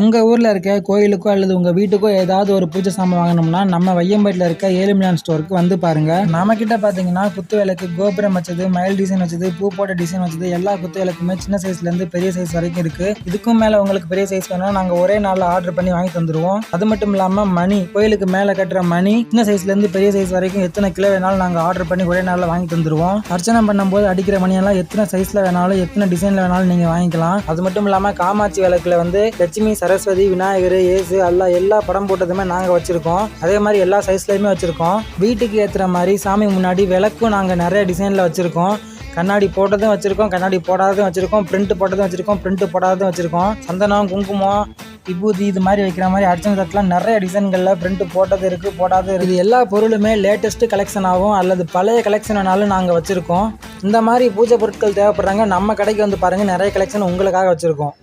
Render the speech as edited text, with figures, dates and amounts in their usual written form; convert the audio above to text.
உங்கள் ஊரில் இருக்க கோயிலுக்கோ அல்லது உங்கள் வீட்டுக்கோ ஏதாவது ஒரு பூஜை சாமான் வாங்கணும்னா நம்ம வையம்பேட்டில் இருக்க ஏழுமலையான் ஸ்டோருக்கு வந்து பாருங்கள். நம்மக்கிட்ட பார்த்தீங்கன்னா குத்து விளக்கு, கோபுரம் வச்சது, மயில் டிசைன் வச்சது, பூ போட்ட டிசைன் வச்சது எல்லா குத்து விளக்குமே சின்ன சைஸ்லேருந்து பெரிய சைஸ் வரைக்கும் இருக்குது. இதுக்கும் மேலே உங்களுக்கு பெரிய சைஸ் வேணும்னா நாங்கள் ஒரே நாளில் ஆர்டர் பண்ணி வாங்கி தந்துடுவோம். அது மட்டும் இல்லாமல் மணி, கோயிலுக்கு மேலே கட்டுற மணி சின்ன சைஸ்லேருந்து பெரிய சைஸ் வரைக்கும் எத்தனை கிலோ வேணாலும் நாங்கள் ஆர்டர் பண்ணி ஒரே நாளில் வாங்கி தந்துடுவோம். அர்ச்சனை பண்ணும்போது அடிக்கிற மணியெல்லாம் எத்தனை சைஸில் வேணாலும் எத்தனை டிசைனில் வேணாலும் நீங்கள் வாங்கிக்கலாம். அது மட்டும் இல்லாமல் காமாட்சி விளக்குல வந்து லட்சுமி, சரஸ்வதி, விநாயகர், இயேசு எல்லா படம் போட்டதுமே நாங்கள் வச்சுருக்கோம். அதே மாதிரி எல்லா சைஸ்லையுமே வச்சுருக்கோம். வீட்டுக்கு ஏற்றுற மாதிரி சாமி முன்னாடி விளக்கும் நாங்கள் நிறைய டிசைனில் வச்சுருக்கோம். கண்ணாடி போட்டதும் வச்சுருக்கோம், கண்ணாடி போடாததும் வச்சுருக்கோம், பிரிண்ட் போட்டதும் வச்சுருக்கோம், பிரிண்ட் போடாததும் வச்சுருக்கோம். சந்தனம், குங்குமம், விபூதி இது மாதிரி வைக்கிற மாதிரி அர்ச்சனை தட்டெலாம் நிறைய டிசைன்களில் பிரிண்ட் போட்டது இருக்குது, போடாது இருக்குது. இது எல்லா பொருளுமே லேட்டஸ்ட்டு கலெக்ஷனாகவும் அல்லது பழைய கலெக்ஷனாலும் நாங்கள் வச்சுருக்கோம். இந்த மாதிரி பூஜை பொருட்கள் தேவைப்படுறாங்க, நம்ம கடைக்கு வந்து பாருங்கள், நிறைய கலெக்ஷன் உங்களுக்காக வச்சுருக்கோம்.